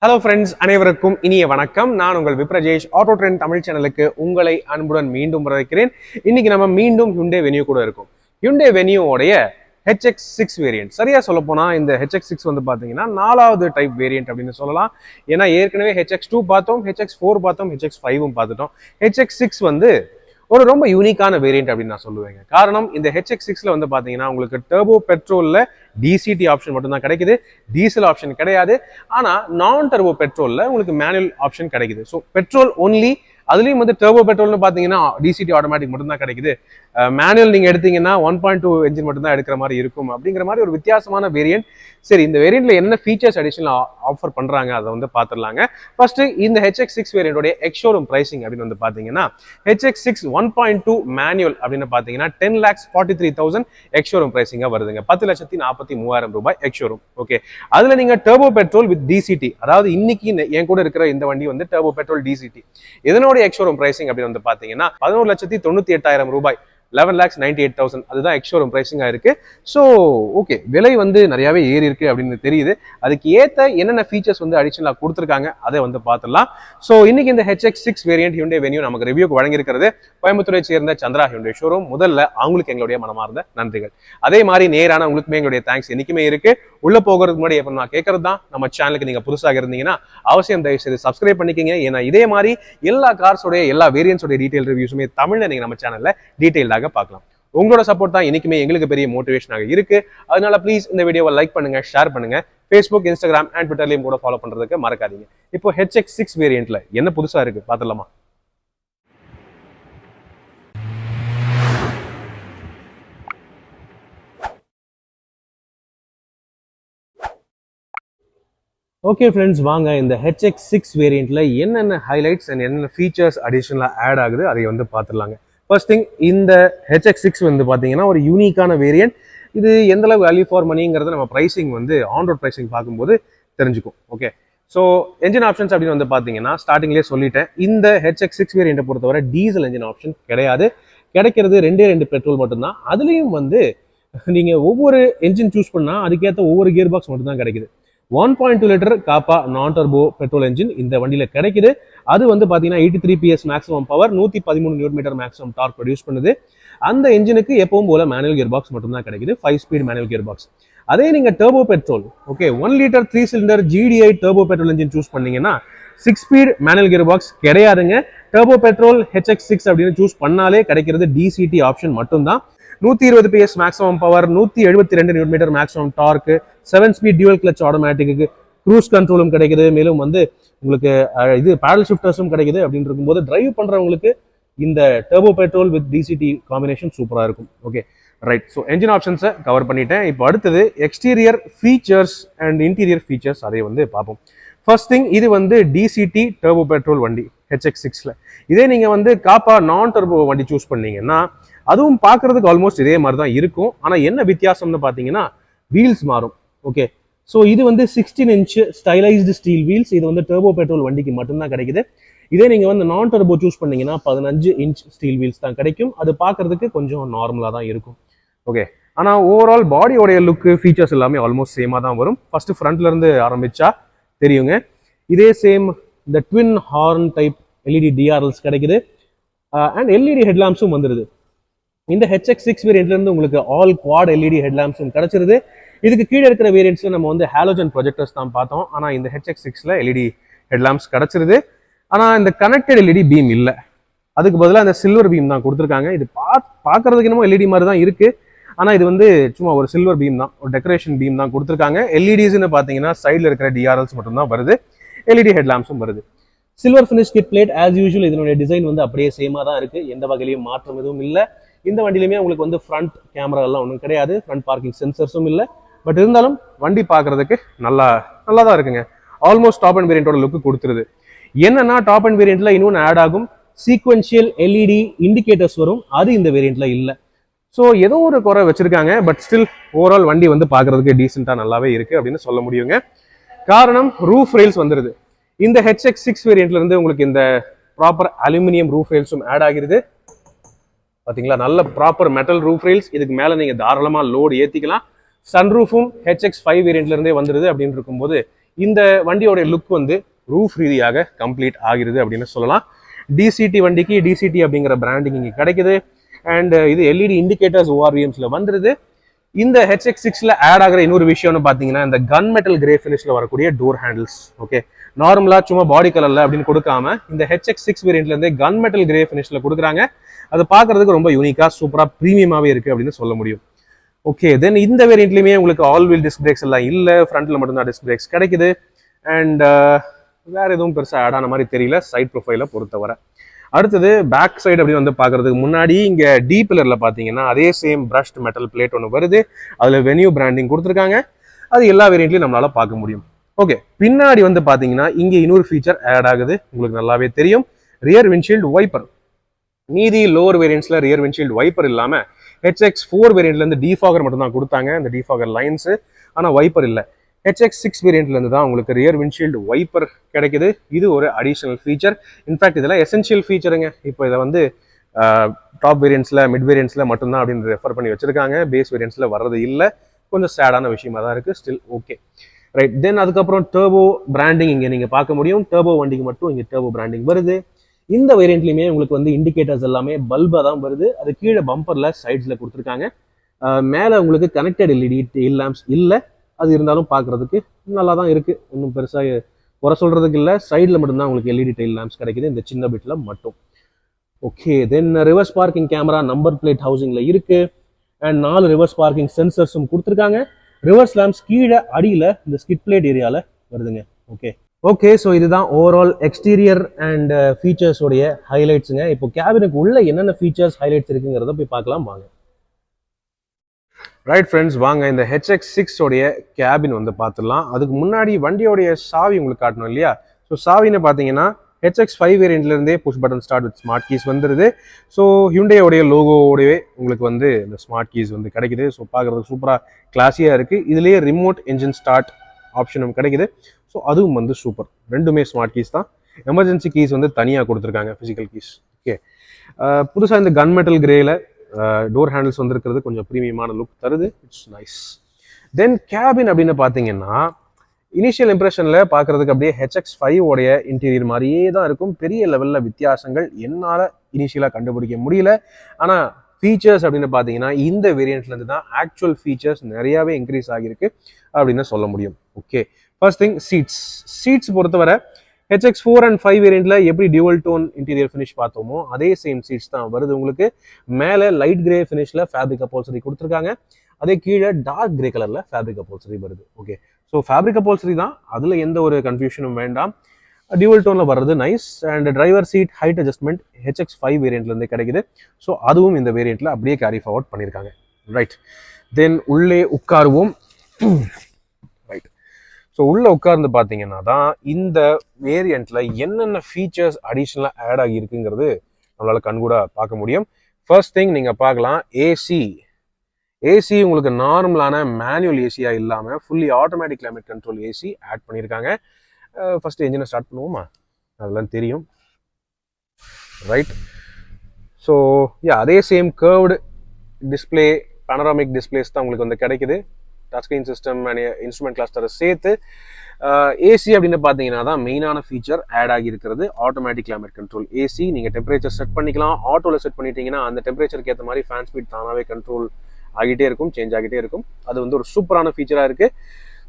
Hello friends, அனைவருக்கும் இனிய வணக்கம். நான் உங்கள் விப்ரஜேஷ். ஆட்டோ ட்ரெண்ட் தமிழ் சேனலுக்கு உங்களை அன்புடன் மீண்டும் வரவேற்கிறேன். இன்னைக்கு நம்ம மீண்டும் ஹியூண்டே வென்யூ கூட இருக்கும். ஹியூண்டே வென்யூவோடைய HX6 வேரியன்ட். சரியா சொல்ல போனா இந்த HX6 வந்து பாத்தீங்கன்னா 4வது டைப் வேரியன்ட் அப்படின்னு சொல்லலாம். ஏன்னா ஏற்கனவே HX2 பார்த்தோம், HX4 பார்த்தோம், HX5ம் பார்த்துட்டோம். HX6 வந்து ஒரு ரொம்ப யூனிக்கான வேரியன்ட் அப்படின்னு நான் சொல்லுவேங்க. காரணம், இந்த HX6ல வந்து பாத்தீங்கன்னா உங்களுக்கு டர்போ பெட்ரோல்ல டிசிடி ஆப்ஷன் மட்டும் தான் கிடைக்குது, டீசல் ஆப்ஷன் கிடையாது. ஆனா நான் டர்போ பெட்ரோல்ல உங்களுக்கு மேனுவல் ஆப்ஷன் கிடைக்குது. ஸோ பெட்ரோல் ஒன்லி, அதுலயும் வந்து டர்போ பெட்ரோல்னு பாத்தீங்கன்னா டிசிடி ஆட்டோமேட்டிக் மட்டும் தான் கிடைக்குது. மேனுவல் நீங்க எடுத்தீங்கன்னா 1.2 என்ஜின் மட்டும் தான் எடுக்கிற மாதிரி இருக்கும். அப்படிங்கிற மாதிரி ஒரு வித்தியாசமான வேரியன்ட். சரி, இந்த வேரியன்ட்ல என்ன ஃபீச்சர்ஸ் அடிஷனல் ஆஃபர் பண்றாங்க அதை வந்து பாத்துடலாங்க. ஃபர்ஸ்ட் இந்த HX6 வேரியன்டோட எக்ஸ்ஷோரூம் பிரைசிங் அப்படின்னு வந்து பாத்தீங்கன்னா HX6 1.2 மேனுவல் அப்படின்னு பாத்தீங்கன்னா 10,43,000 எக்ஸ்ஷோரூம் பிரைசிங்கா வருதுங்க. 10,43,000 ரூபாய் எக்ஸ்ஷோரூம். ஓகே, அதுல நீங்க டர்போ பெட்ரோல் வித் டிசிடி, அதாவது இன்னைக்கு என் கூட இருக்கிற இந்த வண்டி வந்து டர்போ பெட்ரோல் டிசிடி, இதனோட எக்ஸ்ஷோரூம் பிரைசிங் அப்படின்னு வந்து பாத்தீங்கன்னா 11,98,000 ரூபாய், 11,98,000. அதுதான் எக்ஸ்ஷோரூம் பிரைசிங்கா இருக்கு. ஸோ ஓகே, விலை வந்து நிறையவே ஏறி இருக்கு அப்படின்னு தெரியுது. அதுக்கு ஏத்த என்னென்ன ஃபீச்சர்ஸ் வந்து அடிஷனலா கொடுத்துருக்காங்க அதை வந்து பார்த்துடலாம். ஸோ இன்னைக்கு இந்த HX6 வேரியன்ட் ஹியூண்டே வென்யூ நமக்கு ரிவ்யூக்கு வழங்கியிருக்கிறது கோயம்புத்தூரை சேர்ந்த சந்திரா ஹியூண்டே ஷோரூம். முதல்ல அவங்களுக்கு எங்களுடைய மனமார்ந்த நன்றிகள். அதே மாதிரி நேரான உங்களுக்குமே எங்களுடைய தேங்க்ஸ் என்னைக்குமே இருக்கு. உள்ள போகிறதுக்கு முன்னாடி எப்ப நான் கேட்கறது தான், நம்ம சேனலுக்கு நீங்க புதுசாக இருந்தீங்கன்னா அவசியம் தயவு செய்து சப்ஸ்கிரைப் பண்ணிக்கங்க. ஏன்னா இதே மாதிரி எல்லா கார்ஸோடைய எல்லா வேரியன்ஸோட டீடைல் ரிவ்யூஸுமே தமிழ்ல நீங்க நம்ம சேனல்ல டீடைல்டாக பார்க்கலாம். உங்களோட சப்போர்ட் தான் என்னைக்குமே எங்களுக்கு பெரிய மோட்டிவேஷனாக இருக்கு. அதனால ப்ளீஸ் இந்த வீடியோவை லைக் பண்ணுங்க, ஷேர் பண்ணுங்க. ஃபேஸ்புக், இன்ஸ்டாகிராம் அண்ட் ட்விட்டர்லயும் கூட ஃபாலோ பண்றதுக்கு மறக்காதீங்க. இப்போ HX6 வேரியன்ட்ல என்ன புதுசா இருக்கு பாத்துடலாமா? ஓகே ஃப்ரெண்ட்ஸ், வாங்க இந்த HX6 வேரியன்ட்ல என்னென்ன ஹைலைட்ஸ் அண்ட் என்னென்ன ஃபீச்சர்ஸ் அடிஷனலா ஆட் ஆகுது அதை வந்து பார்த்துடலாங்க. ஃபர்ஸ்ட் திங், இந்த HX6 வந்து பார்த்தீங்கன்னா ஒரு யூனிக்கான வேரியன்ட். இது எந்த அளவு வேல்யூ ஃபார் மணிங்கிறத நம்ம ப்ரைசிங் வந்து ஆன் ரோட் ப்ரைசிங் பார்க்கும்போது தெரிஞ்சுக்கும். ஓகே, ஸோ என்ஜின் ஆப்ஷன்ஸ் அப்படின்னு வந்து பார்த்தீங்கன்னா ஸ்டார்டிங்லேயே சொல்லிட்டேன், இந்த HX6 வேரியண்ட்டை பொறுத்தவரை டீசல் என்ஜின் ஆப்ஷன் கிடையாது. கிடைக்கிறது ரெண்டே பெட்ரோல் மட்டும்தான். அதுலேயும் வந்து நீங்கள் ஒவ்வொரு என்ஜின் சூஸ் பண்ணால் அதுக்கேற்ற ஒவ்வொரு கியர் பாக்ஸ் மட்டும் தான் கிடைக்குது. 1.2 லிட்டர் காப்பா நான் டர்போ பெட்ரோல் என்ஜின் இந்த வண்டியில கிடைக்குது. அது வந்து பாத்தீங்கன்னா 83 PS maximum power, 113 Newton maximum dark produce பண்ணுது. அந்த என்ஜினுக்கு எப்பவும் போல மேனுவல் கியர் பாக்ஸ் மட்டும் தான் கிடைக்குது, 5 ஸ்பீட் மேனுவல் கியர் பாக்ஸ். அதே நீங்க turbo petrol, okay, 1 litre 3 cylinder GDI turbo petrol engine choose பண்ணீங்கன்னா 6 ஸ்பீட் மேனுவல் கியர் பாக்ஸ் கிடையாதுங்க. டர்போ பெட்ரோல் HX6 அப்படின்னு சூஸ் பண்ணாலே கிடைக்கிறது டிசிடி ஆப்ஷன் மட்டும்தான். 120 PS maximum power, 172 newton maximum torque, 7 speed dual clutch automatic, cruise கண்ட்ரோலும் கிடைக்குது. மேலும் வந்து உங்களுக்கு இது பேடல் ஷிஃப்டர்ஸும் கிடைக்குது. அப்படின்னு இருக்கும்போது டிரைவ் பண்றவங்களுக்கு இந்த turbo petrol with DCT combination சூப்பரா இருக்கும். ஓகே ரைட், ஸோ என்ஜின் ஆப்ஷன்ஸை கவர் பண்ணிட்டேன். இப்போ அடுத்தது exterior features and interior features, அதை வந்து பார்ப்போம். ஃபர்ஸ்ட் திங், இது வந்து டிசிடி டர்போ பெட்ரோல் வண்டி HX6ல. இதே நீங்க வந்து காப்பா நான் டர்போ வண்டி சூஸ் பண்ணீங்கன்னா அதுவும் பார்க்கறதுக்கு ஆல்மோஸ்ட் இதே மாதிரி தான் இருக்கும். ஆனா என்ன வித்தியாசம்னு பாத்தீங்கன்னா வீல்ஸ் மாறும். ஓகே, ஸோ இது வந்து 16 இன்ச் ஸ்டைலைஸ்டு ஸ்டீல் வீல்ஸ். இது வந்து டர்போ பெட்ரோல் வண்டிக்கு மட்டும்தான் கிடைக்குது. இதே நீங்க வந்து நான் டர்போ சூஸ் பண்ணீங்கன்னா 15 இன்ச் ஸ்டீல் வீல்ஸ் தான் கிடைக்கும். அது பார்க்கறதுக்கு கொஞ்சம் நார்மலா தான் இருக்கும். ஓகே, ஆனா ஓவரால் பாடியோடைய லுக், ஃபீச்சர்ஸ் எல்லாமே ஆல்மோஸ்ட் சேமா தான் வரும். ஃபர்ஸ்ட் ஃப்ரண்ட்ல இருந்து ஆரம்பிச்சா தெரியுங்க. இதே சேம் இந்த twin horn type LED DRLs கிடைக்குது அண்ட் LED ஹெட்லாம்ப்ஸும் வந்துருது. இந்த HX6 வேரியன்ட்ல இருந்து உங்களுக்கு ஆல் குவாட் LED ஹெட்லாம்ப்ஸும் கிடைச்சிருது. இதுக்கு கீழே இருக்கிற வேரியன்ட்ஸ்ல நம்ம வந்து ஹாலோஜன் ப்ரொஜெக்டர்ஸ் தான் பார்த்தோம். ஆனா இந்த HX6ல LED ஹெட்லாம்ப்ஸ் கிடைச்சிருது. ஆனா இந்த கனெக்டட் LED பீம் இல்லை, அதுக்கு பதிலாக இந்த சில்வர் பீம் தான் கொடுத்துருக்காங்க. இது பார்க்கறதுக்கு என்னமோ LED மாதிரி தான் இருக்கு. ஆனா இது வந்து சும்மா ஒரு சில்வர் பீம் தான், ஒரு டெக்கரேஷன் பீம் தான் கொடுத்துருக்காங்க. LEDஸ்ன்னு பாத்தீங்கன்னா சைட்ல இருக்கிற DRLs மட்டும் தான் வருது, LED ஹெட்லாம்ப்ஸும் வருது. Silver finish kit plate as usual. இதனுடைய டிசைன் வந்து அப்படியே சேமா தான் இருக்கு, எந்த வகையிலையும் மாற்றம் எதுவும் இல்லை. இந்த வண்டியிலுமே உங்களுக்கு வந்து ஃப்ரண்ட் கேமரா எல்லாம் ஒன்றும் கிடையாது, ஃப்ரண்ட் பார்க்கிங் சென்சர்ஸும் இல்லை. பட் இருந்தாலும் வண்டி பார்க்கறதுக்கு நல்லா தான் இருக்குங்க. ஆல்மோஸ்ட் டாப் அண்ட் வேரியண்டோட லுக்கு கொடுத்துருது. என்னன்னா டாப் அண்ட் வேரியண்ட்ல இன்னொன்று ஆட் ஆகும், சீக்வென்ஷியல் LED இண்டிகேட்டர்ஸ் வரும். அது இந்த வேரியண்ட்ல இல்லை. ஸோ ஏதோ ஒரு குறை வச்சிருக்காங்க. பட் ஸ்டில் ஓவரால் வண்டி வந்து பார்க்கறதுக்கு டீசெண்டா நல்லாவே இருக்கு அப்படின்னு சொல்ல முடியுங்க. காரணம், ரூஃப் ரெயில்ஸ் வந்துருது. இந்த HX6 வேரியண்ட்ல இருந்து உங்களுக்கு இந்த ப்ராப்பர் அலுமினியம் ரூஃப் ரெயில்ஸும் ஆட் ஆகிருது. பாத்தீங்களா, நல்ல ப்ராப்பர் மெட்டல் ரூஃப் ரெயில்ஸ். இதுக்கு மேல நீங்க தாராளமா லோடு ஏத்திக்கலாம். சன்ரூஃபும் HX5 வேரியண்ட்ல இருந்தே வந்துருது. அப்படின்னு இருக்கும்போது இந்த வண்டியோட லுக் வந்து ரூஃப் ரீதியாக கம்ப்ளீட் ஆகிறது அப்படின்னு சொல்லலாம். டிசிடி வண்டிக்கு டிசிடி அப்படிங்கிற பிராண்டிங் இங்கே கிடைக்குது. அண்ட் இது எல்இடி இண்டிகேட்டர்ஸ் ஓஆர்விஎம்ஸ்ல வந்துருது. இந்த HX6ல ஆட் ஆகிற இன்னொரு விஷயம்னு பார்த்தீங்கன்னா இந்த கன் மெட்டல் கிரே ஃபினிஷ்ல வரக்கூடிய டோர் ஹேண்டில்ஸ். ஓகே, நார்மலா சும்மா பாடி கலர்ல அப்படின்னு கொடுக்காம இந்த HX6 வேரியன்ட்ல இருந்தே கன் மெட்டல் கிரே ஃபினிஷ்ல கொடுக்குறாங்க. அது பார்க்கறதுக்கு ரொம்ப யூனிக்கா சூப்பரா ப்ரீமியமாவே இருக்கு அப்படின்னு சொல்ல முடியும். ஓகே, தென் இந்த வேரியன்ட்லயுமே உங்களுக்கு ஆல் வீல் டிஸ்க் பிரேக்ஸ் எல்லாம் இல்ல, ஃப்ரண்ட்ல மட்டும்தான் டிஸ்க் பிரேக்ஸ் கிடைக்குது. அண்ட் வேற எதுவும் பெருசா ஆட் ஆன மாதிரி தெரியல சைட் ப்ரொஃபைல பொறுத்தவரை. அடுத்தது பேக் சைடு அப்படி வந்து பாக்குறதுக்கு முன்னாடி இங்க டி பில்லர்ல பாத்தீங்கன்னா அதே சேம் பிரஷ்ட் மெட்டல் பிளேட் ஒன்று வருது. அதுல வென்யூ பிராண்டிங் கொடுத்துருக்காங்க. அது எல்லா வேரியன்ட்லயும் நம்மளால பார்க்க முடியும். ஓகே, பின்னாடி வந்து பாத்தீங்கன்னா இங்க இன்னொரு ஃபீச்சர் ஆட் ஆகுது, உங்களுக்கு நல்லாவே தெரியும், ரியர் விண்ட்ஷீல்டு வைப்பர். மீதி லோவர் வேரியன்ட்ஸ்ல ரியர் விண்ட்ஷீல்டு வைப்பர் இல்லாம HX4 வேரியன்ட்ல இருந்து டிஃபாகர் மட்டும் தான் கொடுத்தாங்க, இந்த டிஃபாகர் லைன்ஸ். ஆனா வைப்பர் இல்ல. HX6 வேரியன்ட்ல இருந்து தான் உங்களுக்கு ரியர் விண்ட்ஷீல்டு வைப்பர் கிடைக்குது. இது ஒரு அடிஷனல் ஃபீச்சர். இன்ஃபேக்ட் இதெல்லாம் எசென்ஷியல் ஃபீச்சருங்க. இப்போ இதை வந்து டாப் வேரியன்ட்ஸ்ல மிட் வேரியன்ட்ஸ்ல மட்டும்தான் அப்படின்னு ரெஃபர் பண்ணி வச்சிருக்காங்க. பேஸ் வேரியன்ட்ஸ்ல வர்றது இல்லை. கொஞ்சம் சேடான விஷயமா தான் இருக்கு. Still okay, right. தென் அதுக்கப்புறம் டர்போ பிராண்டிங் இங்க நீங்க பார்க்க முடியும். டர்போ வண்டிக்கு மட்டும் இங்க டர்போ பிராண்டிங் வருது. இந்த வேரியன்ட்லயுமே உங்களுக்கு வந்து இண்டிகேட்டர்ஸ் எல்லாமே பல்பா தான் வருது. அது கீழே பம்பர்ல சைட்ஸ்ல கொடுத்துருக்காங்க. மேல உங்களுக்கு கனெக்டட் எல்இடி டெயில் லேம்ப்ஸ் இல்லை. அது இருந்தாலும் பார்க்கறதுக்கு நல்லா தான் இருக்கு, ஒன்றும் பெருசா குறை சொல்றதுக்கு இல்லை. சைடில் மட்டும்தான் உங்களுக்கு எல்இடி டெயில் லேம்ப்ஸ் கிடைக்குது இந்த சின்ன பிட்ல மட்டும். Okay, then reverse parking camera number plate ஹவுசிங்ல இருக்கு. அண்ட் 4 ரிவர்ஸ் பார்க்கிங் சென்சர்ஸும் கொடுத்துருக்காங்க. ரிவர்ஸ் லேம்ப்ஸ் கீழே அடியில் இந்த ஸ்கிட் பிளேட் ஏரியால வருதுங்க. ஓகே ஓகே, ஸோ இதுதான் ஓவரால் எக்ஸ்டீரியர் அண்ட் ஃபீச்சர்ஸ் உடைய ஹைலைட்ஸுங்க. இப்போ கேபினுக்கு உள்ள என்னென்ன ஃபீச்சர்ஸ் ஹைலைட்ஸ் இருக்குங்கிறத போய் பார்க்கலாம் வாங்க. ரைட் ஃப்ரெண்ட்ஸ், வாங்க இந்த HX6 உடைய கேபின் வந்து பார்த்துடலாம். அதுக்கு முன்னாடி வண்டியோடைய சாவி உங்களுக்கு காட்டணும் இல்லையா? ஸோ சாவின்னு பார்த்தீங்கன்னா HX5 வேரியன்ட்ல இருந்தே push button start with smart keys வந்துருது. ஸோ ஹியூண்டையோடைய லோகோவோடவே உங்களுக்கு வந்து இந்த ஸ்மார்ட் கீஸ் வந்து கிடைக்குது. ஸோ பார்க்குறதுக்கு சூப்பராக கிளாஸியாக இருக்குது. இதுலேயே ரிமோட் என்ஜின் ஸ்டார்ட் ஆப்ஷனும் கிடைக்குது. ஸோ அதுவும் வந்து சூப்பர். ரெண்டுமே ஸ்மார்ட் கீஸ் தான். எமர்ஜென்சி கீஸ் வந்து தனியாக கொடுத்துருக்காங்க, ஃபிசிக்கல் கீஸ். ஓகே, புதுசாக இந்த கன் மெட்டல் கிரேல டோர் ஹேண்டில்ஸ் வந்துருக்கிறது கொஞ்சம் ப்ரீமியமான லுக் தருது. It's nice. தென் கேபின் அப்படின்னு பார்த்தீங்கன்னா இனிஷியல் இம்ப்ரெஷனில் பார்க்குறதுக்கு அப்படியே HX5 உடைய இன்டீரியர் மாதிரியே தான் இருக்கும். பெரிய லெவலில் வித்தியாசங்கள் என்னால் இனிஷியலாக கண்டுபிடிக்க முடியல. ஆனால் ஃபீச்சர்ஸ் அப்படின்னு பார்த்தீங்கன்னா இந்த வேரியன்ட்லேருந்து தான் ஆக்சுவல் ஃபீச்சர்ஸ் நிறையாவே இன்க்ரீஸ் ஆகியிருக்கு அப்படின்னு சொல்ல முடியும். ஓகே, ஃபர்ஸ்ட் திங் சீட்ஸ் பொறுத்தவரை HX4 அண்ட் 5 வேரியன்ட்ல எப்படி டியூவல் டோன் இன்டீரியர் ஃபினிஷ் பார்த்தோமோ அதே சேம் சீட்ஸ் தான் வருது உங்களுக்கு. மேலே லைட் கிரே ஃபினிஷ்ல ஃபேப்ரிக் அப்போல்சரி கொடுத்துருக்காங்க. அதே கீழே டார்க் கிரே கலர்ல ஃபேப்ரிக் அப்போல்சரி வருது. ஓகே, ஸோ ஃபேப்ரிக் அப்போல்சரி தான், அதுல எந்த ஒரு கன்ஃபியூஷனும் வேண்டாம். டியூவல் டோன்ல வர்றது nice. And driver seat height adjustment HX5 வேரியன்ட்ல இருந்து கிடைக்குது. ஸோ அதுவும் இந்த வேரியன்ட்ல அப்படியே கேரி ஃபார்வர்ட் பண்ணியிருக்காங்க. ரைட், தென் உள்ளே உட்காருவோம். ரைட், ஸோ உள்ள உட்கார்ந்து பார்த்தீங்கன்னா தான் இந்த வேரியண்ட்ல என்னென்ன ஃபீச்சர்ஸ் அடிஷ்னலாக ஆட் ஆகியிருக்குங்கிறது நம்மளால கண்கூட பார்க்க முடியும். ஃபர்ஸ்ட் திங் நீங்க பார்க்கலாம், ஏசி உங்களுக்கு நார்மலான மேனுவல் ஏசியா இல்லாமல் fully automatic climate control AC add பண்ணியிருக்காங்க. ஃபர்ஸ்ட் என்ஜினை ஸ்டார்ட் பண்ணுவோமா, அதெல்லாம் தெரியும். ரைட், ஸோ அதே same curved display panoramic displays தான் உங்களுக்கு வந்து கிடைக்குது. Touch screen system and instrument கிளஸ்டரை சேர்த்து. ஏசி அப்படின்னு பார்த்தீங்கன்னா தான் மெயினான ஃபீச்சர் ஆட் ஆகியிருக்கிறது. Automatic climate control AC. நீங்கள் டெம்பரேச்சர் செட் பண்ணிக்கலாம். ஆட்டோவில் செட் பண்ணிட்டீங்கன்னா அந்த டெம்பரேச்சருக்கு ஏற்ற மாதிரி ஃபேன் ஸ்பீட் தானாகவே கண்ட்ரோல் ஆகிட்டே இருக்கும், சேஞ்ச் ஆகிட்டே இருக்கும். அது வந்து ஒரு சூப்பரான ஃபீச்சராக இருக்குது.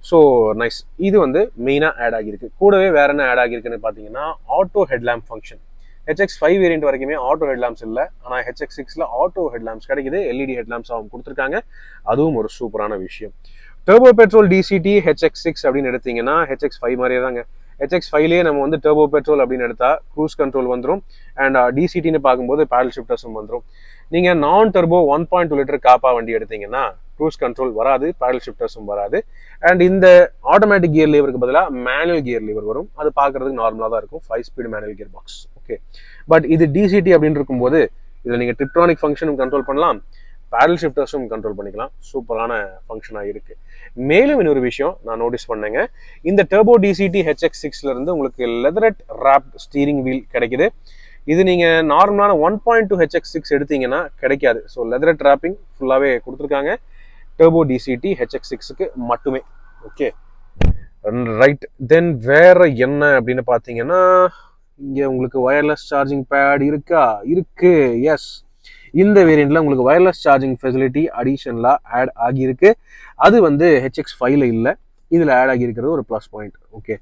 So nice. இது வந்து மெயினாக ஆட் ஆகியிருக்கு. கூடவே வேற என்ன ஆட் ஆகியிருக்குன்னு பார்த்தீங்கன்னா auto headlamp function. HX5 variant வரைக்குமே ஆட்டோ ஹெட்லாம்ப்ஸ் இல்லை, ஆனால் HX6ல ஆட்டோ ஹெட்லாம்ப்ஸ் கிடைக்குது. எல்இடி ஹெட்லாம்ப்ஸ் அவங்க கொடுத்துருக்காங்க. அதுவும் ஒரு சூப்பரான விஷயம். டர்போ பெட்ரோல் டிசிடி HX6 அப்படின்னு எடுத்தீங்கன்னா HX5 மாதிரியே தாங்க. HX5லேயே நம்ம வந்து டர்போ பெட்ரோல் அப்படின்னு எடுத்தா க்ரூஸ் கண்ட்ரோல் வந்துடும். அண்ட் டிசிடின்னு பார்க்கும்போது பேடல் ஷிஃப்டர்ஸும் வந்துடும். நீங்கள் நான் டர்போ 1.2 லிட்டர் காப்பா வண்டி எடுத்தீங்கன்னா க்ரூஸ் கண்ட்ரோல் வராது, பேடல் ஷிஃப்டர்ஸும் வராது. அண்ட் இந்த ஆட்டோமேட்டிக் கியர் லீவருக்கு பதிலாக மேனுவல் கியர் லீவர் வரும். அது பார்க்கறதுக்கு நார்மலாக தான் இருக்கும், 5 speed manual gear box. Okay, but இது டிசிடி அப்படின்னு இருக்கும்போது இதில் நீங்கள் டிப்ட்ரானிக் ஃபங்க்ஷனும் கண்ட்ரோல் பண்ணலாம், பேடல் ஷிஃப்டர்ஸும் கண்ட்ரோல் பண்ணிக்கலாம். சூப்பரான ஃபங்க்ஷனாக இருக்கு. மேலும் இன்னொரு விஷயம் நான் நோட்டீஸ் பண்ணேங்க, இந்த டர்போ டிசிடி HX6ல இருந்து உங்களுக்கு லெதரட் ராப் ஸ்டீரிங் வீல் கிடைக்குது. இது நீங்க நார்மலான 1.2 HX6 எடுத்தீங்கன்னா கிடைக்காது. ஸோ லெதரட் ராப்பிங் ஃபுல்லாவே கொடுத்துருக்காங்க டர்போ டிசிடி HX6க்கு மட்டுமே. Okay, right. தென் வேற என்ன அப்படின்னு பார்த்தீங்கன்னா, இங்கே உங்களுக்கு வயர்லெஸ் சார்ஜிங் பேட் இருக்கா? இருக்கு. எஸ், இந்த வேரியண்ட்ல உங்களுக்கு வயர்லெஸ் சார்ஜிங் ஃபெசிலிட்டி அடிஷனலாக ஆட் ஆகியிருக்கு. அது வந்து HX5ல இல்லை, இதில் ஆட் ஆகியிருக்கிறது ஒரு ப்ளஸ் பாயிண்ட். ஓகே,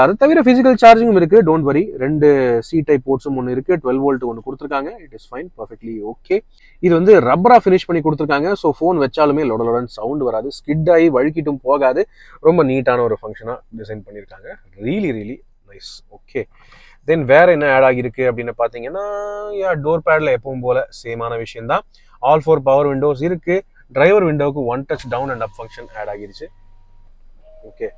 அது தவிர ஃபிசிக்கல் சார்ஜிங்கும் இருக்கு, டோன்ட் வரி. 2 சி டைப் போர்ட்ஸும் ஒன்று இருக்கு, 12 வோல்ட் ஒன்று கொடுத்துருக்காங்க. It is fine, perfectly okay. இது வந்து ரப்பரா ஃபினிஷ் பண்ணி கொடுத்துருக்காங்க. ஸோ ஃபோன் வச்சாலுமே லொடலொடன் சவுண்ட் வராது, ஸ்கிட் ஆகி வழுக்கிட்டும் போகாது. ரொம்ப நீட்டான ஒரு ஃபங்க்ஷனாக டிசைன் பண்ணியிருக்காங்க. Really really nice. ஓகே, தென் வேற என்ன ஆட் ஆகிருக்கு அப்படின்னு பார்த்தீங்கன்னா, டோர் பேட்ல எப்பவும் போல சேமான விஷயம் தான். ஆல் 4 பவர் விண்டோஸ் இருக்கு. டிரைவர் விண்டோவுக்கு one touch down and up function add ஆகிருச்சு. Okay,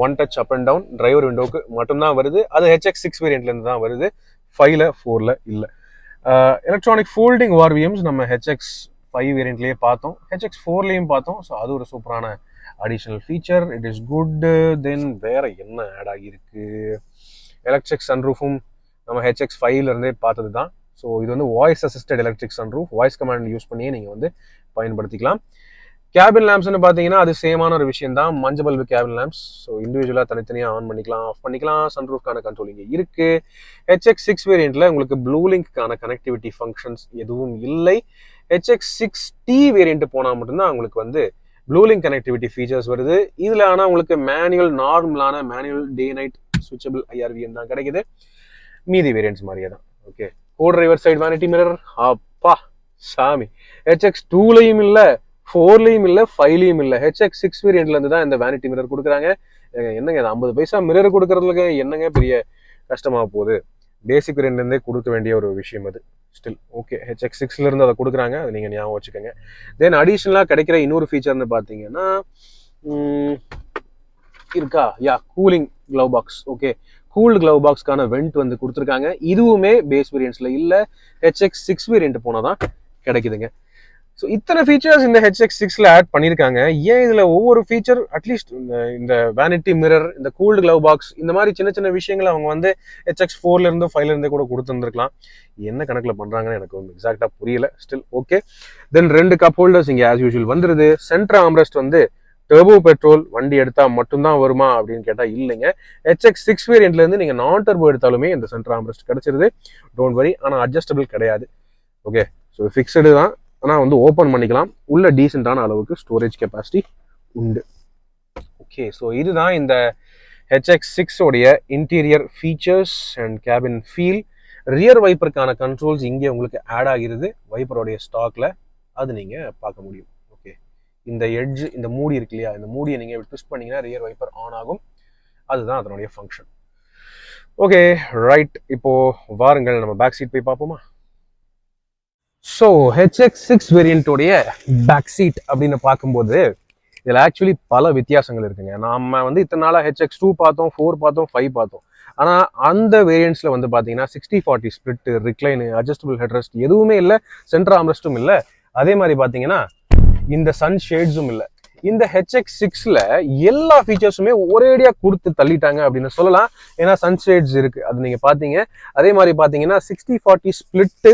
one touch up and down driver விண்டோவுக்கு மட்டும்தான் வருது. அது HX6 வேரியண்ட்லேருந்து தான் வருது, 5ல 4ல இல்லை. எலக்ட்ரானிக் ஃபோல்டிங் வார்வியம்ஸ் நம்ம HX5 வேரியண்ட்லேயே பார்த்தோம், HX4லேயும் பார்த்தோம். ஸோ அது ஒரு சூப்பரான additional feature. It is good. Then வேற என்ன ஆட் ஆகியிருக்கு? எலக்ட்ரிக் சன்ரூஃபும் நம்ம HX5லேருந்தே பார்த்தது தான். ஸோ இது வந்து voice assisted electric sunroof, voice command use பண்ணியே நீங்கள் வந்து பயன்படுத்திக்கலாம். கேபின் லேம்ப்ஸ்னு பார்த்தீங்கன்னா அது சேமான ஒரு விஷயம் தான், மஞ்சள் பல்பு கேபின் லேம்ப்ஸ். ஸோ இண்டிவிஜுவலாக தனித்தனியாக ஆன் பண்ணிக்கலாம், ஆஃப் பண்ணிக்கலாம். சன்ரூஃப்கான கண்ட்ரோல் இங்கே இருக்கு. HX6 வேரியண்ட்ல உங்களுக்கு ப்ளூ லிங்க்கான கனெக்டிவிட்டி ஃபங்க்ஷன்ஸ் எதுவும் இல்லை. HX6T வேரியண்ட் போனால் மட்டும்தான் உங்களுக்கு வந்து ப்ளூ லிங்க் கனெக்டிவிட்டி ஃபீச்சர்ஸ் வருது. இதில் ஆனால் உங்களுக்கு மேனுவல், நார்மலான manual day night switchable IRVM தான் கிடைக்குது, மீதி வேரியன்ட்ஸ் மாதிரியே தான். ஓகே, கோ டிரைவர் சைடு வேனிட்டி மிரர், அப்பா சாமி, HX2லையும் இல்லை, 4லையும் இல்லை, 5லையும் இல்லை. HX6 வேரியண்ட்ல இருந்து தான் இந்த வேனிட்டி மிரர் கொடுக்குறாங்க. என்னங்க 50 பைசா மிரர் கொடுக்கறதுக்கு என்னங்க பெரிய கஷ்டமாக போகுது? பேசிக் வேரியண்ட்லேருந்தே கொடுக்க வேண்டிய ஒரு விஷயம் அது. ஸ்டில் ஓகே, HX6ல இருந்து அதை கொடுக்குறாங்க, அது நீங்கள் ஞாபகம் வச்சுக்கோங்க. தென் அடிஷ்னலாக கிடைக்கிற இன்னொரு ஃபீச்சர்னு பார்த்தீங்கன்னா இருக்கா, cooling glove box. Okay, cooled glove பாக்ஸ்க்கான வெண்ட் வந்து கொடுத்துருக்காங்க. இதுவுமே பேஸ் வேரியன்ட்ஸ்ல இல்லை, HX6 வேரியன்ட் போனால் தான் கிடைக்குதுங்க. ஸோ இத்தனை ஃபீச்சர்ஸ் இந்த HX6ல ஆட் பண்ணியிருக்காங்க. ஏன் இதில் ஒவ்வொரு ஃபீச்சர் அட்லீஸ்ட் இந்த வேனிட்டி மிரர், இந்த கூல்டு க்ளவ் பாக்ஸ், இந்த மாதிரி சின்ன சின்ன விஷயங்களை அவங்க வந்து HX4லேருந்து 5லேருந்து கூட கொடுத்துருந்துருக்கலாம். என்ன கணக்கில் பண்ணுறாங்கன்னு எனக்கு ஒன்று எக்ஸாக்டாக புரியல. Still okay. Then 2 cup holders இங்கே ஆஸ் யூஷுவல் வந்துருது. சென்டர் ஆம்ரெஸ்ட் வந்து டர்போ பெட்ரோல் வண்டி எடுத்தால் மட்டும்தான் வருமா அப்படின்னு கேட்டால் இல்லைங்க. HX6 வேரியண்ட்லேருந்து நீங்கள் நான் டர்போ எடுத்தாலுமே இந்த சென்டர் ஆம்ரெஸ்ட் கிடைச்சிருது, டோன்ட் வரி. ஆனால் அட்ஜஸ்டபிள் கிடையாது. ஓகே, ஸோ ஃபிக்ஸ்டு தான், ஆனால் வந்து ஓப்பன் பண்ணிக்கலாம். உள்ள டீசெண்டான அளவுக்கு ஸ்டோரேஜ் கெப்பாசிட்டி உண்டு. ஓகே, ஸோ இதுதான் இந்த HX6 உடைய interior features and cabin feel. Rear வைப்பருக்கான கண்ட்ரோல்ஸ் இங்கே உங்களுக்கு ஆட் ஆகிறது வைப்பருடைய ஸ்டாக்ல, அது நீங்கள் பார்க்க முடியும். ஓகே, இந்த எட்ஜ், இந்த மூடி இருக்கு இல்லையா, இந்த மூடியை நீங்கள் ட்விஸ்ட் பண்ணீங்கன்னா ரியர் வைப்பர் ஆன் ஆகும். அதுதான் அதனுடைய ஃபங்க்ஷன். ஓகே ரைட், இப்போ வாருங்கள் நம்ம பேக் சீட் போய் பார்ப்போமா. ஸோ HX6 வேரியண்ட்டோடைய பேக் சீட் அப்படின்னு பார்க்கும்போது இதில் ஆக்சுவலி பல வித்தியாசங்கள் இருக்குங்க. நம்ம வந்து இத்தனை நாளாக HX2 பார்த்தோம், 4 பார்த்தோம், 5 பார்த்தோம். ஆனால் அந்த வேரியண்ட்ஸில் வந்து பார்த்தீங்கன்னா 60-40 ஸ்பிளிட், ரிக்ளைனு, அட்ஜஸ்டபிள் ஹெட்ரெஸ்ட் எதுவுமே இல்லை, சென்டர் ஆம்ரெஸ்ட்டும் இல்லை. அதே மாதிரி பார்த்தீங்கன்னா இந்த சன் ஷேட்ஸும் இல்லை. இந்த HX6ல எல்லா ஃபீச்சர்ஸுமே ஒரேடியாக கொடுத்து தள்ளிட்டாங்க அப்படின்னு சொல்லலாம். ஏன்னா சன் ஷேட்ஸ் இருக்கு, அது நீங்கள் பார்த்தீங்க. அதே மாதிரி பார்த்தீங்கன்னா 60-40 ஸ்பிளிட்டு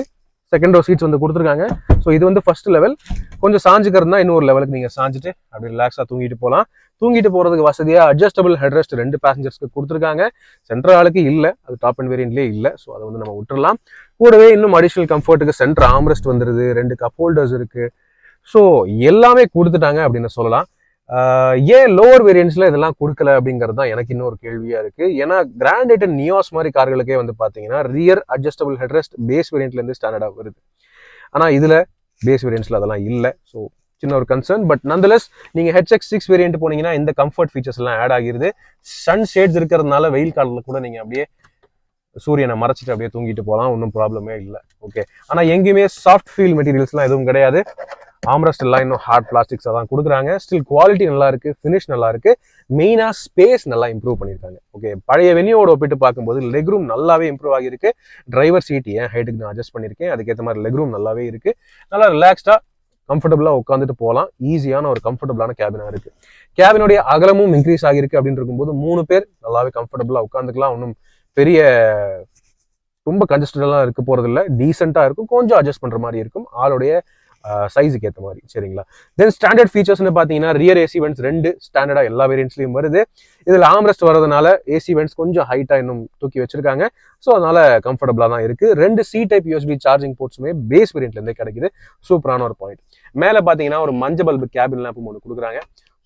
செகண்ட் ரோ சீட்ஸ் வந்து கொடுத்துருக்காங்க. ஸோ இது வந்து ஃபர்ஸ்ட் லெவல். கொஞ்சம் சாஞ்சுக்கிறதுனா இன்னொரு லெவலுக்கு நீங்கள் சாஞ்சிட்டு அப்படி ரிலாக்ஸாக தூங்கிட்டு போகலாம். தூங்கிட்டு போகிறதுக்கு வசதியாக அட்ஜஸ்டபிள் ஹெட்ரெஸ்ட் 2 பேசஞ்சர்ஸ்க்கு கொடுத்துருக்காங்க. சென்ட்ரல் ஆளுக்கு இல்லை, அது டாப் அண்ட் வேரியண்ட்லேயே இல்லை. ஸோ அதை வந்து நம்ம விட்டுறலாம். கூடவே இன்னும் அடிஷனல் கம்ஃபர்ட்டுக்கு சென்டர் ஆம்ரெஸ்ட் வந்துருது, 2 கப் ஹோல்டர்ஸ் இருக்கு. ஸோ எல்லாமே கொடுத்துட்டாங்க அப்படின்னு சொல்லலாம். ஏன் லோவர் வேரியன்ட்ஸ்ல இதெல்லாம் கொடுக்கல அப்படிங்கிறது தான் எனக்கு இன்னொரு கேள்வியா இருக்கு. ஏன்னா கிராண்ட் ஐட்டன் நியாஸ் மாதிரி கார்களுக்கே வந்து பாத்தீங்கன்னா ரியர் அட்ஜஸ்டபிள் ஹெட்ரெஸ்ட் பேஸ் வேரியன்ட்ல இருந்து ஸ்டாண்டர்டா வருது. ஆனா இதுல பேஸ் வேரியன்ட்ஸ்ல அதெல்லாம் இல்லை. ஸோ சின்ன ஒரு கன்சர்ன். பட் நந்தலெஸ் நீங்க HX6 வேரியன்ட் போனீங்கன்னா இந்த கம்ஃபர்ட் ஃபீச்சர்ஸ் எல்லாம் ஆட் ஆகிருது. சன் ஷேட்ஸ் இருக்கிறதுனால வெயில் காலத்துல கூட நீங்க அப்படியே சூரியனை மறைச்சிட்டு அப்படியே தூங்கிட்டு போகலாம், ஒன்றும் ப்ராப்ளமே இல்லை. ஓகே, ஆனா எங்கேயுமே சாஃப்ட் ஃபீல் மெட்டீரியல்ஸ்லாம் எதுவும் கிடையாது. ஆம்ரெஸ்ட் எல்லாம் இன்னும் ஹார்ட் பிளாஸ்டிக்ஸாக தான் கொடுக்குறாங்க. ஸ்டில் குவாலிட்டி நல்லா இருக்கு, ஃபினிஷ் நல்லா இருக்கு, மெயினாக ஸ்பேஸ் நல்லா இம்ப்ரூவ் பண்ணியிருக்காங்க. ஓகே, பழைய வெனியோட ஒப்பிட்டு பார்க்கும்போது லெக் ரூம் நல்லாவே இம்ப்ரூவ் ஆகிருக்கு. டிரைவர் சீட் ஏன் ஹைட்டுக்கு நான் அட்ஜஸ்ட் பண்ணியிருக்கேன், அதுக்கேற்ற மாதிரி லெக் ரூம் நல்லாவே இருக்கு. நல்லா ரிலாக்ஸ்டா கம்ஃபர்டபுளாக உட்காந்துட்டு போகலாம். ஈஸியான ஒரு கம்ஃபர்டபுளான கேபினாக இருக்கு. கேபினுடைய அகலமும் இன்க்ரீஸ் ஆகிருக்கு அப்படின்னு இருக்கும்போது 3 பேர் நல்லாவே கம்ஃபர்டபுளாக உட்காந்துக்கலாம். ஒன்றும் பெரிய ரொம்ப கன்ஜஸ்டடெல்லாம் இருக்க போறது இல்லை, டீசெண்டாக இருக்கும். கொஞ்சம் அட்ஜஸ்ட் பண்ற மாதிரி இருக்கும். ஆளுடைய சைஸுக்கு ஏற்ற மாதிரி சரிங்களா. தென் ஸ்டாண்டர்ட் ஃபீச்சர்ஸ்னு பார்த்தீங்கன்னா ரியர் ஏசி வென்ட்ஸ் 2 ஸ்டாண்டர்டாக எல்லா வேரியன்ட்ஸ்லையும் வருது. இதில் ஆம்ரெஸ்ட் வரதுனால ஏசி வென்ட்ஸ் கொஞ்சம் ஹைட்டாக இன்னும் தூக்கி வச்சிருக்காங்க. ஸோ அதனால கம்ஃபர்டபுளாக தான் இருக்குது. 2 C டைப் யூஎஸ்பி சார்ஜிங் போர்ட்ஸுமே பேஸ் வேரியன்ட்லேருந்தே கிடைக்குது. சூப்பரான ஒரு பாயிண்ட். மேலே பார்த்தீங்கன்னா ஒரு மஞ்சள் பல்பு கேபின் லேம்பும் ஒன்று கொடுக்குறாங்க.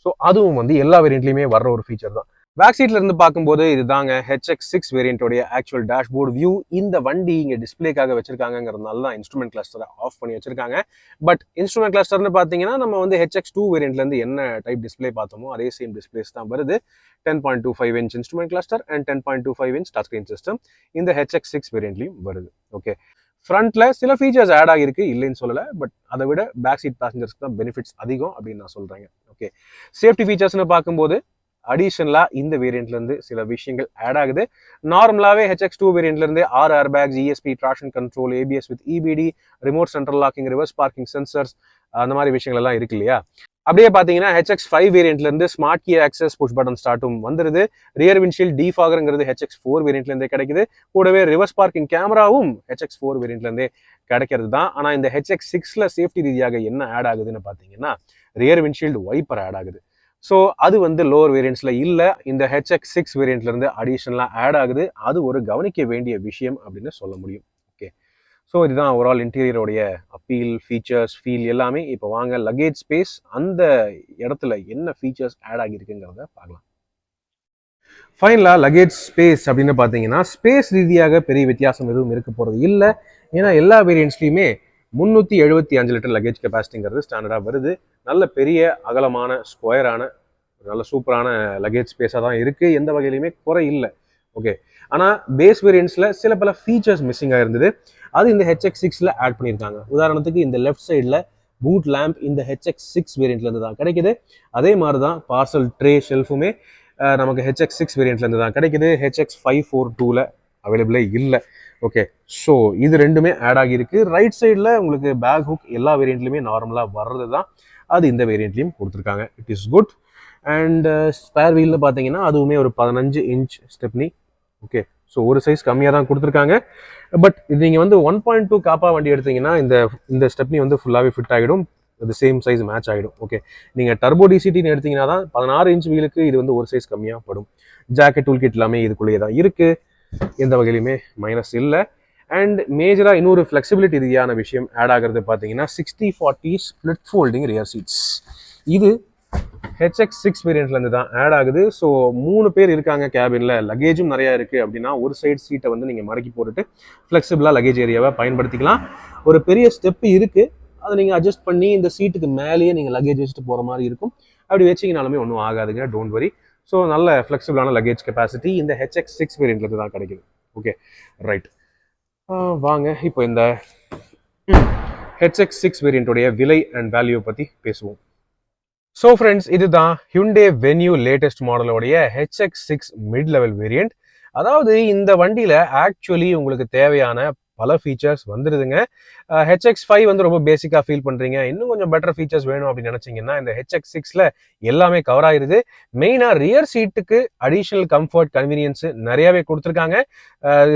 ஸோ அதுவும் வந்து எல்லா வேரியன்ட்லையுமே வர்ற ஒரு ஃபீச்சர் தான். பேக் சீட்ல இருந்து பார்க்கும்போது இதுதாங்க HX6 வேரியன்டோடைய ஆக்சுவல் டேஷ்போர்ட் வியூ. இந்த வண்டி இங்கே டிஸ்பிளேக்காக வச்சிருக்காங்கிறதுனால தான் இன்ஸ்ட்ருமெண்ட் கிளஸ்டரை ஆஃப் பண்ணி வச்சிருக்காங்க. பட் இன்ஸ்ட்ருமெண்ட் கிளஸ்டர்னு பார்த்தீங்கன்னா நம்ம வந்து HX2 வேரியன்ட்ல இருந்து என்ன டைப் டிஸ்பிளே பார்த்தோமோ அதே சேம் டிஸ்பிளேஸ் தான் வருது. 10.25 inch instrument cluster and 10.25 inch touch screen system இந்த HX6 வேரியன்ட்லையும் வருது. ஓகே, ஃப்ரண்ட்ல சில ஃபீச்சர்ஸ் ஆட் ஆகிருக்கு, இல்லைன்னு சொல்லலை. பட் அதை விட பேக் சீட் பேசஞ்சர்ஸ்க்கு தான் பெனிஃபிட்ஸ் அதிகம் அப்படின்னு நான் சொல்றேங்க. ஓகே, சேஃப்டி ஃபீச்சர்ஸ்னு பார்க்கும்போது அடிஷனலா இந்த வேரியன்ட்ல இருந்து சில விஷயங்கள் ஆட் ஆகுது. நார்மலாவே HX2 வேரியன்ட்ல இருந்து 6 airbags, ESP, traction control, ABS with EBD, remote central locking, reverse parking sensors, அந்த மாதிரி விஷயங்கள் எல்லாம் இருக்கு இல்லையா. அப்படியே பாத்தீங்கன்னா HX5 வேரியன்ட்ல இருந்து smart key access, push button ஸ்டார்ட்டும் வந்துருது. ரியர் விண்ட்ஷீல்ட் டிஃபாகர்ங்கிறது HX4 வேரியன்ட்ல இருந்தே கிடைக்குது. கூடவே ரிவர்ஸ் பார்க்கிங் கேமராவும் HX4 வேரியன்ட்ல இருந்தே கிடைக்கிறது தான். ஆனா இந்த HX6ல சேஃப்டி ரீதியாக என்ன ஆட் ஆகுதுன்னு பாத்தீங்கன்னா ரியர் விண்ட்ஷீல்டு வைப்பர் ஆட் ஆகுது. ஸோ அது வந்து லோவர் வேரியன்ட்ஸ்ல இல்லை, இந்த HX6 வேரியன்ட்ல இருந்து அடிஷனலா ஆட் ஆகுது. அது ஒரு கவனிக்க வேண்டிய விஷயம் அப்படின்னு சொல்ல முடியும். ஓகே, ஸோ இதுதான் ஓவரால் இன்டீரியரோடைய அப்பீல், ஃபீச்சர்ஸ், ஃபீல் எல்லாமே. இப்போ வாங்க லக்கேஜ் ஸ்பேஸ் அந்த இடத்துல என்ன ஃபீச்சர்ஸ் ஆட் ஆகியிருக்குங்கிறத பார்க்கலாம். ஃபைனலாக லக்கேஜ் ஸ்பேஸ் அப்படின்னு பார்த்தீங்கன்னா ஸ்பேஸ் ரீதியாக பெரிய வித்தியாசம் எதுவும் இருக்க போகிறது இல்லை. ஏன்னா எல்லா வேரியன்ட்ஸ்லையுமே 375 லிட்டர் லக்கேஜ் கெப்பாசிட்டிங்கிறது ஸ்டாண்டர்டாக வருது. நல்ல பெரிய அகலமான ஸ்கொயரான நல்ல சூப்பரான லக்கேஜ் ஸ்பேஸாக தான் இருக்குது. எந்த வகையிலுமே குறை இல்லை. ஓகே, ஆனால் பேஸ் வேரியன்ட்ஸில் சில பல ஃபீச்சர்ஸ் மிஸ்ஸிங்காக இருந்தது. அது இந்த HX6ல ஆட் பண்ணியிருக்காங்க. உதாரணத்துக்கு இந்த லெஃப்ட் சைடில் பூட் லேம்ப் இந்த HX6 வேரியன்ட்லேருந்து தான் கிடைக்குது. அதே மாதிரி தான் பார்சல் ட்ரே ஷெல்ஃபுமே நமக்கு HX6 வேரியன்ட்லேருந்து தான் கிடைக்குது. HX542ல அவைலபிளே இல்லை. ஓகே, ஸோ இது ரெண்டுமே ஆட் ஆகியிருக்கு. ரைட் சைடில் உங்களுக்கு பேக் ஹுக் எல்லா வேரியன்ட்லையுமே நார்மலாக வர்றது தான். அது இந்த வேரியன்ட்லையும் கொடுத்துருக்காங்க. It is good. And spare வீல்னு பார்த்தீங்கன்னா அதுவுமே ஒரு 15 இன்ச் ஸ்டெப்னி. ஓகே, ஸோ ஒரு சைஸ் கம்மியாக தான் கொடுத்துருக்காங்க. பட் இது நீங்கள் வந்து 1.2 காப்பா வண்டி எடுத்தீங்கன்னா இந்த ஸ்டெப்னி வந்து ஃபுல்லாகவே ஃபிட் ஆகிடும். இது சேம் சைஸ் மேட்ச் ஆகிடும். ஓகே, நீங்கள் டர்போ டிசிடின்னு எடுத்தீங்கன்னா தான் 16 இன்ச் வீலுக்கு இது வந்து ஒரு சைஸ் கம்மியாக படும். ஜாக்கெட் டூல் கிட் எல்லாமே இதுக்குள்ளேயே தான் இருக்குது. எந்த வகையிலுமே மைனஸ் இல்லை. அண்ட் மேஜராக இன்னொரு ஃப்ளெக்சிபிலிட்டி ரீதியான விஷயம் ஆட் ஆகிறது பார்த்தீங்கன்னா 60/40 ஸ்பிளிட் ஃபோல்டிங் ரியர் சீட்ஸ். இது HX6 வேரியன்ட்லேருந்து தான் ஆட் ஆகுது. ஸோ 3 பேர் இருக்காங்க கேபினில், லக்கேஜும் நிறையா இருக்குது அப்படின்னா ஒரு சைடு சீட்டை வந்து நீங்கள் மடக்கி போட்டுட்டு ஃப்ளெக்சிபிளாக லக்கேஜ் ஏரியாவை பயன்படுத்திக்கலாம். ஒரு பெரிய ஸ்டெப்பு இருக்குது, அதை நீங்கள் அட்ஜஸ்ட் பண்ணி இந்த சீட்டுக்கு மேலேயே நீங்கள் லக்கேஜ் வச்சுட்டு போகிற மாதிரி இருக்கும். அப்படி வச்சிங்கனாலுமே ஒன்றும் ஆகாதுங்க, டோன்ட் வரி. ஸோ நல்ல ஃப்ளெக்சிபிளான லக்கேஜ் கெப்பாசிட்டி இந்த HX6 வேரியன்ட்லேருந்து தான் கிடைக்குது. Okay, right. வாங்க இப்போ இந்த HX6 வேரியன்ட்டோடைய விலை அண்ட் வேல்யூ பற்றி பேசுவோம். ஸோ ஃப்ரெண்ட்ஸ், இதுதான் ஹியூண்டே வென்யூ லேட்டஸ்ட் மாடலோடைய HX6 மிட் லெவல் வேரியன்ட். அதாவது இந்த வண்டியில் ஆக்சுவலி உங்களுக்கு தேவையான பல ஃபீச்சர்ஸ் வந்துடுதுங்க. HX5 வந்து ரொம்ப பேசிக்காக ஃபீல் பண்ணுறீங்க, இன்னும் கொஞ்சம் பெட்டர் ஃபீச்சர்ஸ் வேணும் அப்படின்னு நினச்சிங்கன்னா இந்த HX6ல எல்லாமே கவர் ஆயிருது. மெயினாக ரியர் சீட்டுக்கு அடிஷனல் கம்ஃபர்ட், கன்வீனியன்ஸ் நிறையாவே கொடுத்துருக்காங்க.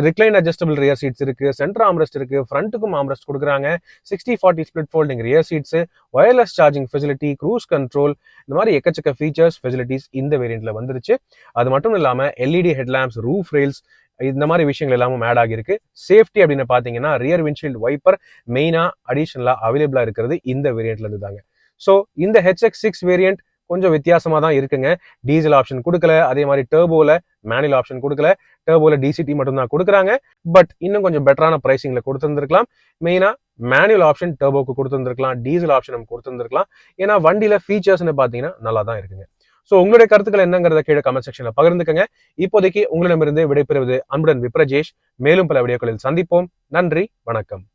ரிக்ளைன் அட்ஜஸ்டபிள் ரியர் சீட்ஸ் இருக்குது, சென்டர் ஆம்ரெஸ்ட் இருக்குது, ஃப்ரண்ட்டுக்கும் ஆம்ரெஸ்ட் கொடுக்குறாங்க, 60/40 split folding rear seats, wireless charging facility, cruise control, இந்த மாதிரி எக்கச்சக்க ஃபீச்சர்ஸ் ஃபெசிலிட்டிஸ் இந்த வேரியண்ட்ல வந்துருச்சு. அது மட்டும் இல்லாமல் LED ஹெட்லாம்ப்ஸ், ரூஃப் ரெயில்ஸ், இந்த மாதிரி விஷயங்கள் எல்லாமும் ஆட் ஆகிருக்கு. சேஃப்டி அப்படின்னு பார்த்தீங்கன்னா ரியர் விண்ட்ஷீல்டு வைப்பர் மெயினாக அடிஷனலாக அவைலபிளாக இருக்கிறது இந்த வேரியண்ட்ல இருந்து தாங்க. ஸோ இந்த HX6 வேரியண்ட் கொஞ்சம் வித்தியாசமாக தான் இருக்குங்க. டீசல் ஆப்ஷன் கொடுக்கல, அதே மாதிரி டர்போல மேனுவல் ஆப்ஷன் கொடுக்கல, டர்போல DCT மட்டும் தான் கொடுக்குறாங்க. பட் இன்னும் கொஞ்சம் பெட்டரான பிரைசிங்ல கொடுத்துருந்துருக்கலாம். மெயினாக மேனுவல் ஆப்ஷன் டர்போக்கு கொடுத்துருந்துருக்கலாம், டீசல் ஆப்ஷனும் கொடுத்துருந்துருக்கலாம். ஏன்னா வண்டியில ஃபீச்சர்ஸ்னு பார்த்தீங்கன்னா நல்லா தான் இருக்குங்க. ஸோ உங்களுடைய கருத்துக்கள் என்னங்கிறத கீழே கமெண்ட் செக்ஷன்ல பகிர்ந்துக்கங்க. இப்போதைக்கு உங்களிடமிருந்து விடைபெறுவது அன்புடன் விப்ரஜேஷ். மேலும் பல வீடியோக்களில் சந்திப்போம். நன்றி, வணக்கம்.